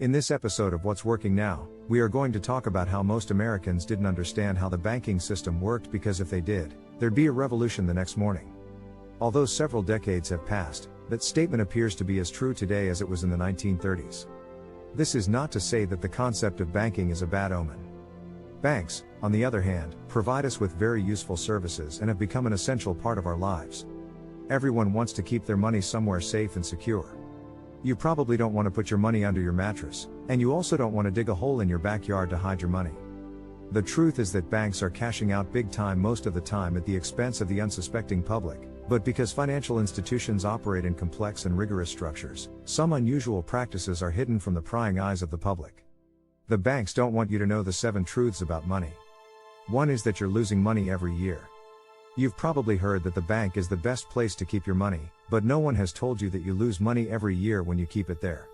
In this episode of What's Working Now, we are going to talk about how most Americans didn't understand how the banking system worked, because if they did, there'd be a revolution the next morning. Although several decades have passed, that statement appears to be as true today as it was in the 1930s. This is not to say that the concept of banking is a bad omen. Banks, on the other hand, provide us with very useful services and have become an essential part of our lives. Everyone wants to keep their money somewhere safe and secure. You probably don't want to put your money under your mattress, and you also don't want to dig a hole in your backyard to hide your money. The truth is that banks are cashing out big time most of the time at the expense of the unsuspecting public, but because financial institutions operate in complex and rigorous structures, some unusual practices are hidden from the prying eyes of the public. The banks don't want you to know the 7 truths about money. One is that you're losing money every year. You've probably heard that the bank is the best place to keep your money, but no one has told you that you lose money every year when you keep it there.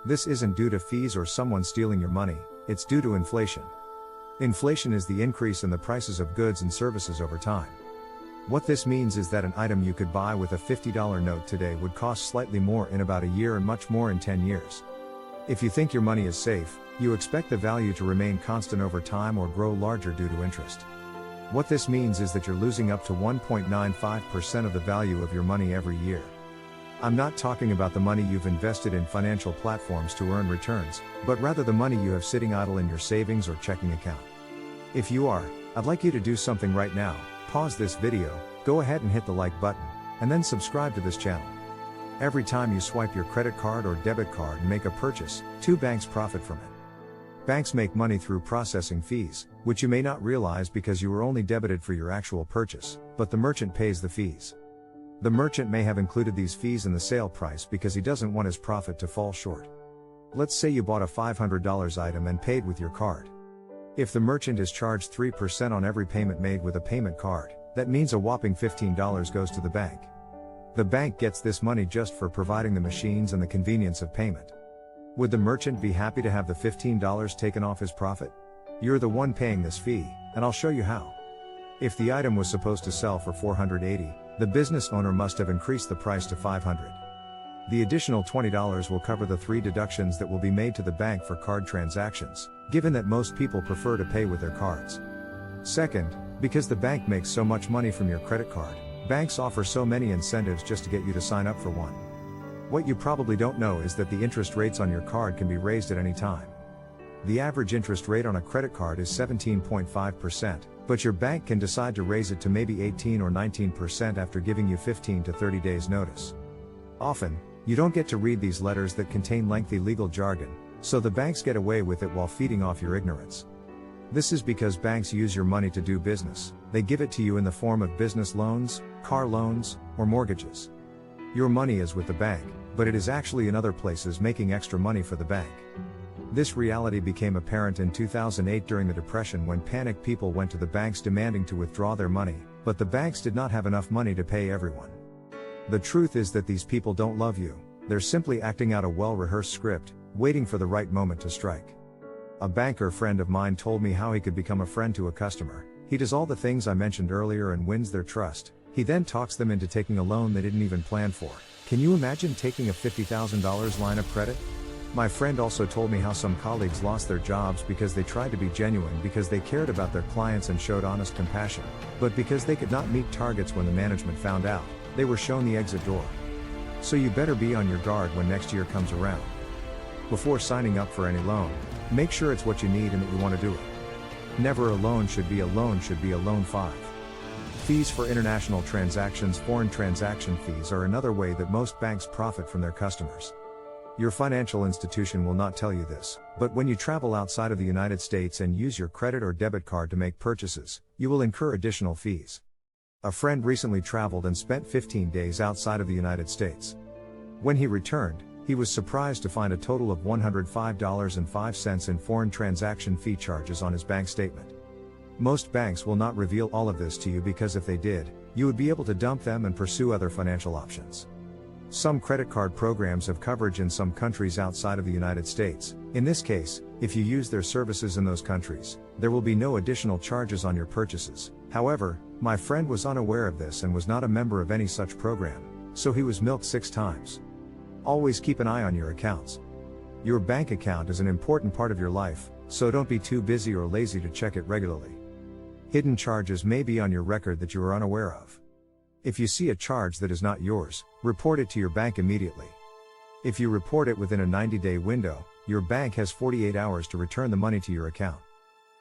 This isn't due to fees or someone stealing your money, it's due to inflation. Inflation is the increase in the prices of goods and services over time. What this means is that an item you could buy with a $50 note today would cost slightly more in about a year and much more in 10 years. If you think your money is safe, you expect the value to remain constant over time or grow larger due to interest. What this means is that you're losing up to 1.95% of the value of your money every year. I'm not talking about the money you've invested in financial platforms to earn returns, but rather the money you have sitting idle in your savings or checking account. If you are, I'd like you to do something right now. Pause this video, go ahead and hit the like button, and then subscribe to this channel. Every time you swipe your credit card or debit card and make a purchase, 2 banks profit from it. Banks make money through processing fees, which you may not realize because you were only debited for your actual purchase, but the merchant pays the fees. The merchant may have included these fees in the sale price because he doesn't want his profit to fall short. Let's say you bought a $500 item and paid with your card. If the merchant is charged 3% on every payment made with a payment card, that means a whopping $15 goes to the bank. The bank gets this money just for providing the machines and the convenience of payment. Would the merchant be happy to have the $15 taken off his profit? You're the one paying this fee, and I'll show you how. If the item was supposed to sell for $480, the business owner must have increased the price to $500. The additional $20 will cover the 3 deductions that will be made to the bank for card transactions, given that most people prefer to pay with their cards. Second, because the bank makes so much money from your credit card, banks offer so many incentives just to get you to sign up for one. What you probably don't know is that the interest rates on your card can be raised at any time. The average interest rate on a credit card is 17.5%, but your bank can decide to raise it to maybe 18 or 19% after giving you 15 to 30 days notice. Often, you don't get to read these letters that contain lengthy legal jargon, so the banks get away with it while feeding off your ignorance. This is because banks use your money to do business. They give it to you in the form of business loans, car loans, or mortgages. Your money is with the bank, but it is actually in other places making extra money for the bank. This reality became apparent in 2008 during the Depression, when panicked people went to the banks demanding to withdraw their money, but the banks did not have enough money to pay everyone. The truth is that these people don't love you, they're simply acting out a well-rehearsed script, waiting for the right moment to strike. A banker friend of mine told me how he could become a friend to a customer. He does all the things I mentioned earlier and wins their trust. He then talks them into taking a loan they didn't even plan for. Can you imagine taking a $50,000 line of credit? My friend also told me how some colleagues lost their jobs because they tried to be genuine because they cared about their clients and showed honest compassion, but because they could not meet targets when the management found out, they were shown the exit door. So you better be on your guard when next year comes around. Before signing up for any loan, make sure it's what you need and that you want to do it. Never a loan should be a loan should be a loan. 5. Fees for international transactions. Foreign transaction fees are another way that most banks profit from their customers. Your financial institution will not tell you this, but when you travel outside of the United States and use your credit or debit card to make purchases, you will incur additional fees. A friend recently traveled and spent 15 days outside of the United States. When he returned, he was surprised to find a total of $105.05 in foreign transaction fee charges on his bank statement. Most banks will not reveal all of this to you because if they did, you would be able to dump them and pursue other financial options. Some credit card programs have coverage in some countries outside of the United States. In this case, if you use their services in those countries, there will be no additional charges on your purchases. However, my friend was unaware of this and was not a member of any such program, so he was milked 6 times. Always keep an eye on your accounts. Your bank account is an important part of your life, so don't be too busy or lazy to check it regularly. Hidden charges may be on your record that you are unaware of. If you see a charge that is not yours, report it to your bank immediately. If you report it within a 90-day window, your bank has 48 hours to return the money to your account.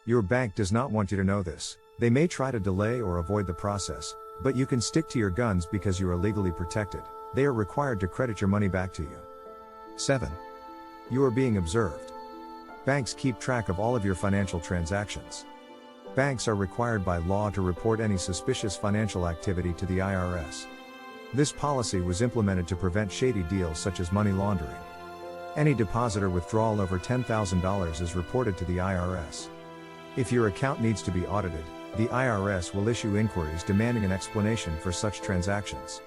Your bank does not want you to know this. They may try to delay or avoid the process, but you can stick to your guns because you are legally protected. They are required to credit your money back to you. 7. You are being observed. Banks keep track of all of your financial transactions. Banks are required by law to report any suspicious financial activity to the IRS. This policy was implemented to prevent shady deals such as money laundering. Any deposit or withdrawal over $10,000 is reported to the IRS. If your account needs to be audited, the IRS will issue inquiries demanding an explanation for such transactions.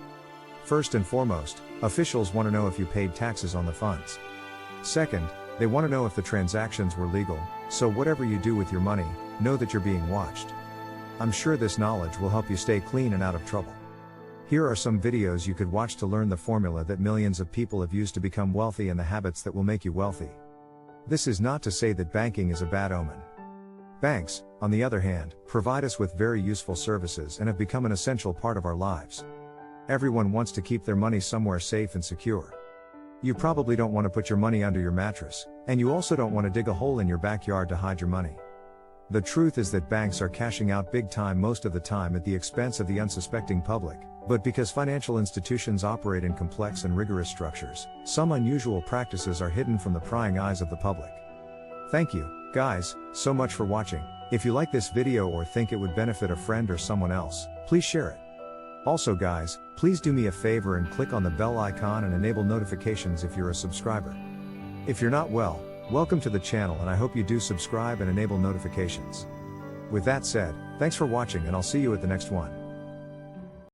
First and foremost, officials want to know if you paid taxes on the funds. Second, they want to know if the transactions were legal, so whatever you do with your money, know that you're being watched. I'm sure this knowledge will help you stay clean and out of trouble. Here are some videos you could watch to learn the formula that millions of people have used to become wealthy and the habits that will make you wealthy. This is not to say that banking is a bad omen. Banks, on the other hand, provide us with very useful services and have become an essential part of our lives. Everyone wants to keep their money somewhere safe and secure. You probably don't want to put your money under your mattress, and you also don't want to dig a hole in your backyard to hide your money. The truth is that banks are cashing out big time most of the time at the expense of the unsuspecting public, but because financial institutions operate in complex and rigorous structures, some unusual practices are hidden from the prying eyes of the public. Thank you, guys, so much for watching. If you like this video or think it would benefit a friend or someone else, please share it. Also guys, please do me a favor and click on the bell icon and enable notifications if you're a subscriber. If you're not, well, welcome to the channel and I hope you do subscribe and enable notifications. With that said, thanks for watching and I'll see you at the next one.